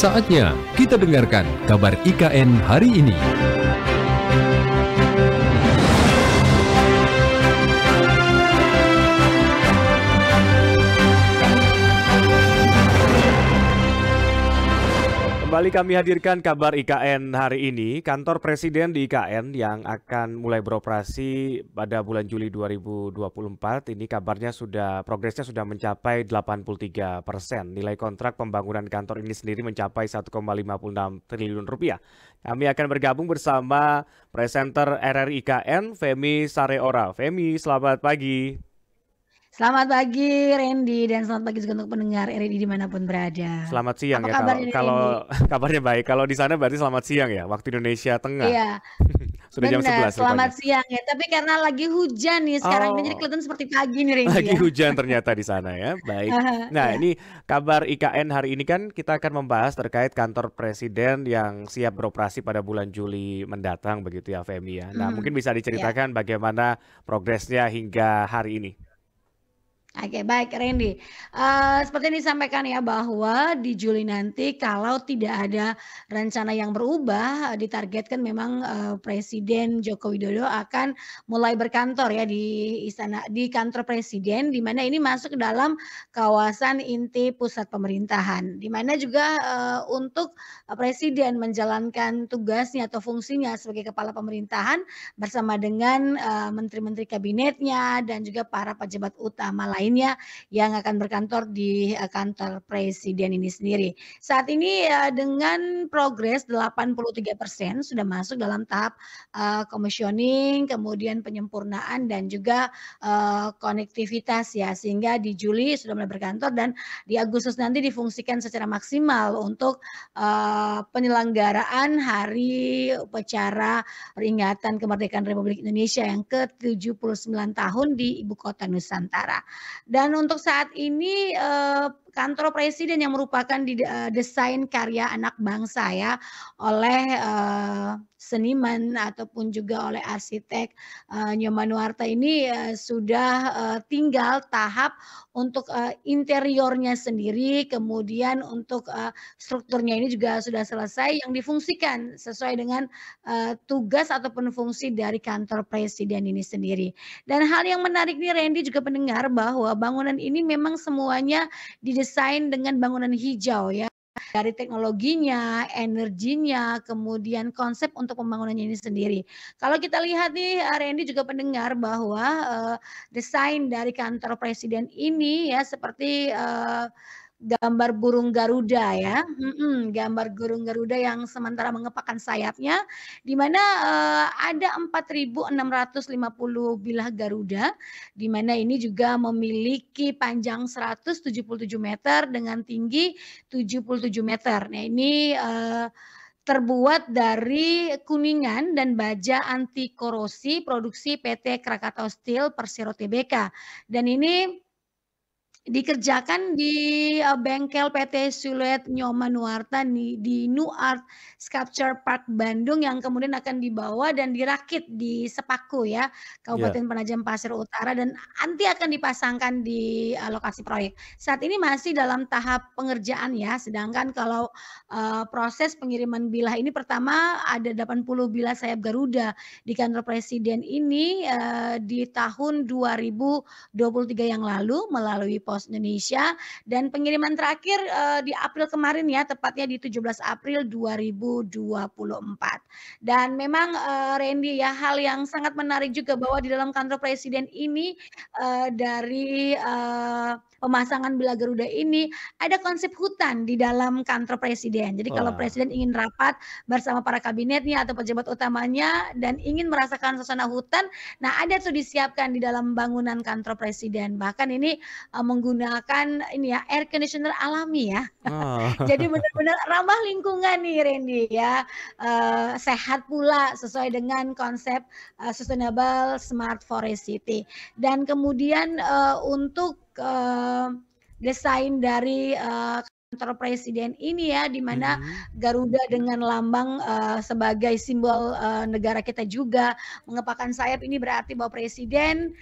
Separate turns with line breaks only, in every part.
Saatnya kita dengarkan kabar IKN hari ini.
Kembali kami hadirkan kabar IKN hari ini. Kantor Presiden di IKN yang akan mulai beroperasi pada bulan Juli 2024 ini kabarnya progresnya sudah mencapai 83%. Nilai kontrak pembangunan kantor ini sendiri mencapai 1,56 triliun rupiah. Kami akan bergabung bersama presenter RRI IKN, Femi Sareora. Femi, selamat pagi.
Selamat pagi Randy dan selamat pagi juga untuk pendengar RRI dimanapun berada.
Selamat siang
Apa
ya
kabarnya nih, Randy?
kalau kabarnya baik. Kalau di sana berarti selamat siang ya, waktu Indonesia Tengah.
Iya,
Sudah jam
benar.
11
Selamat
rupanya.
siang ya. Tapi karena lagi hujan nih sekarang ini jadi
Oh,
kelihatan seperti pagi nih Randy
lagi
ya.
hujan ternyata di sana ya. Baik. Nah,
Iya.
ini kabar IKN hari ini kan kita akan membahas terkait kantor presiden yang siap beroperasi pada bulan Juli mendatang begitu ya, Femi ya. Nah, mungkin bisa
Ya.
diceritakan bagaimana progresnya hingga hari ini.
Oke, baik Randy. Seperti yang disampaikan ya bahwa di Juli nanti kalau tidak ada rencana yang berubah, ditargetkan memang Presiden Joko Widodo akan mulai berkantor ya di kantor Presiden, di mana ini masuk ke dalam kawasan inti pusat pemerintahan, di mana juga untuk Presiden menjalankan tugasnya atau fungsinya sebagai kepala pemerintahan bersama dengan menteri-menteri kabinetnya dan juga para pejabat utama lainnya yang akan berkantor di kantor presiden ini sendiri. Saat ini dengan progres 83% sudah masuk dalam tahap commissioning, kemudian penyempurnaan dan juga konektivitas ya, sehingga di Juli sudah mulai berkantor dan di Agustus nanti difungsikan secara maksimal untuk penyelenggaraan hari upacara peringatan kemerdekaan Republik Indonesia yang ke-79 tahun di Ibu Kota Nusantara. Dan untuk saat ini kantor presiden yang merupakan desain karya anak bangsa ya oleh seniman ataupun juga oleh arsitek Nyoman Nuarta ini sudah tinggal tahap untuk interiornya sendiri, kemudian untuk strukturnya ini juga sudah selesai yang difungsikan sesuai dengan tugas ataupun fungsi dari kantor presiden ini sendiri. Dan hal yang menarik nih Randy juga pendengar bahwa bangunan ini memang semuanya didesain dengan bangunan hijau ya. Dari teknologinya, energinya, kemudian konsep untuk pembangunannya ini sendiri. Kalau kita lihat nih Randy juga pendengar bahwa desain dari kantor presiden ini ya seperti gambar burung Garuda ya, gambar burung Garuda yang sementara mengepakkan sayapnya, di mana ada 4.650 bilah Garuda, di mana ini juga memiliki panjang 177 meter dengan tinggi 77 meter. Nah ini terbuat dari kuningan dan baja anti korosi produksi PT Krakatau Steel Persero Tbk. Dan ini dikerjakan di bengkel PT Siluet Nyoman Nuarta di Nuart Sculpture Park Bandung yang kemudian akan dibawa dan dirakit di Sepaku ya,
Ya.
Kabupaten Penajam Pasir Utara dan nanti akan dipasangkan di lokasi proyek. Saat ini masih dalam tahap pengerjaan ya, sedangkan kalau proses pengiriman bilah ini pertama ada 80 bilah sayap Garuda di kantor presiden ini di tahun 2023 yang lalu melalui Pos Indonesia dan pengiriman terakhir di April kemarin ya, tepatnya di 17 April 2024. Dan memang Randy ya, hal yang sangat menarik juga bahwa di dalam kantor presiden ini dari pemasangan bilah Garuda ini ada konsep hutan di dalam kantor presiden. Jadi kalau
Wah.
presiden ingin rapat bersama para kabinetnya atau pejabat utamanya dan ingin merasakan suasana hutan, nah ada tuh disiapkan di dalam bangunan kantor presiden. Bahkan ini menggunakan ini ya air conditioner alami ya.
Oh.
Jadi benar-benar ramah lingkungan nih Randy ya. Sehat pula sesuai dengan konsep sustainable smart forest city. Dan kemudian untuk desain dari kantor presiden ini ya, di mana
Mhm.
Garuda dengan lambang, sebagai simbol, negara kita juga, mengepakkan sayap ini berarti bahwa presiden,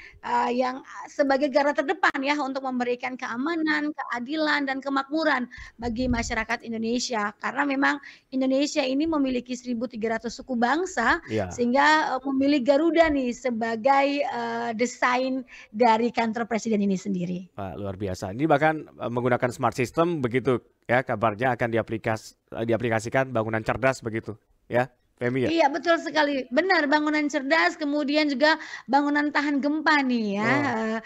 yang sebagai garda terdepan ya untuk memberikan keamanan, keadilan, dan kemakmuran bagi masyarakat Indonesia. Karena memang Indonesia ini memiliki 1.300 suku bangsa,
Iya.
sehingga, memilih Garuda nih sebagai, desain dari kantor presiden ini sendiri.
Wah, luar biasa. Ini bahkan, menggunakan smart system begitu ya, kabarnya akan diaplikasikan bangunan cerdas begitu ya, Femi ya?
Iya betul sekali, benar bangunan cerdas kemudian juga bangunan tahan gempa nih ya,
Wah,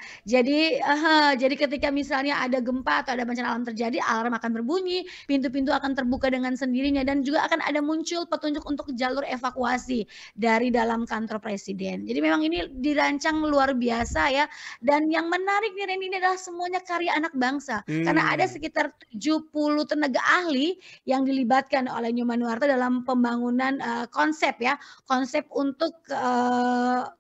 jadi ketika misalnya ada gempa atau ada bencana alam terjadi, alarm akan berbunyi, pintu-pintu akan terbuka dengan sendirinya dan juga akan ada muncul petunjuk untuk jalur evakuasi dari dalam kantor presiden. Jadi memang ini dirancang luar biasa ya, dan yang menarik nih Reni, ini adalah semuanya karya anak bangsa, karena ada
mmm,
sekitar 70 tenaga ahli yang dilibatkan oleh Nyoman Nuarta dalam pembangunan, konsep ya, konsep untuk,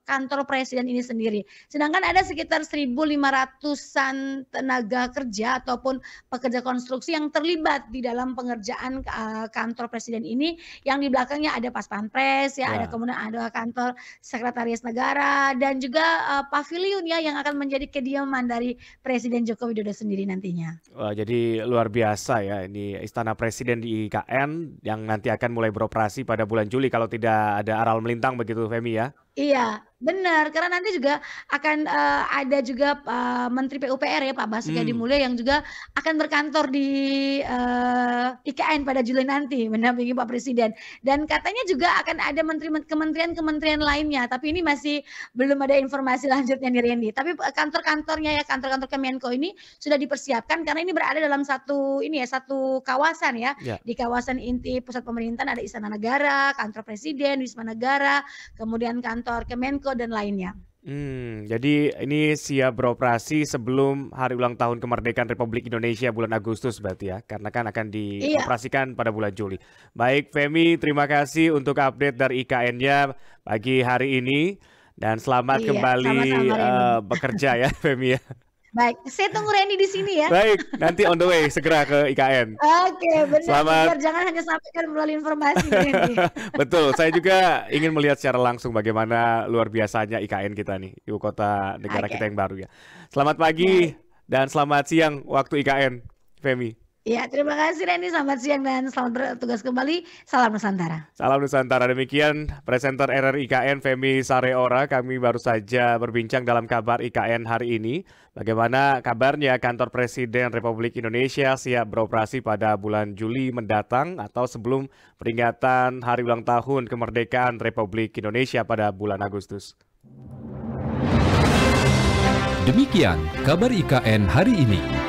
kantor presiden ini sendiri. Sedangkan ada sekitar 1.500-an tenaga kerja ataupun pekerja konstruksi yang terlibat di dalam pengerjaan, kantor presiden ini, yang di belakangnya ada pas pampres ya, ada
ya.
kemudian ada kantor sekretaris negara dan juga, paviliun ya yang akan menjadi kediaman dari Presiden Joko Widodo sendiri nantinya.
Wah, jadi luar biasa ya ini Istana Presiden di IKN yang nanti akan mulai beroperasi pada bulan Juli kalau tidak ada aral melintang begitu, Femi ya?
Iya, benar, karena nanti juga akan, ada juga, Menteri PUPR ya, Pak Basuki
Mmm,
Hadimulyo yang juga akan berkantor di, IKN pada Juli nanti mendampingi Pak Presiden. Dan katanya juga akan ada kementerian-kementerian lainnya, tapi ini masih belum ada informasi lanjutnya nih Randy. Tapi, kantor-kantornya ya, kantor-kantor Kemenko ini sudah dipersiapkan karena ini berada dalam satu ini ya, satu kawasan ya.
ya.
Di kawasan inti pusat pemerintahan ada Istana Negara, Kantor Presiden, Wisma Negara, kemudian kantor Kemenko dan lainnya.
Jadi ini siap beroperasi sebelum hari ulang tahun kemerdekaan Republik Indonesia bulan Agustus berarti ya? Karena kan akan
Iya
dioperasikan pada bulan Juli. Baik, Femi, terima kasih untuk update dari IKN-nya pagi hari ini dan selamat
iya,
kembali,
sama-sama Reni.
bekerja ya, Femi ya.
Baik, saya tunggu Reni di sini ya.
Baik, nanti on the way segera ke IKN.
Oke, benar nih,
Selamat
biar jangan hanya sampaikan melalui informasi nih Reni.
betul, saya juga ingin melihat secara langsung bagaimana luar biasanya IKN kita nih, ibu kota negara kita
Oke,
yang baru ya. Selamat pagi
baik.
dan selamat siang waktu IKN, Femi.
Iya, terima kasih Reni, selamat siang dan selamat bertugas kembali. Salam Nusantara.
Salam Nusantara. Demikian presenter RRI IKN Femi Sareora. Kami baru saja berbincang dalam kabar IKN hari ini. Bagaimana kabarnya kantor Presiden Republik Indonesia siap beroperasi pada bulan Juli mendatang atau sebelum peringatan hari ulang tahun kemerdekaan Republik Indonesia pada bulan Agustus.
Demikian kabar IKN hari ini.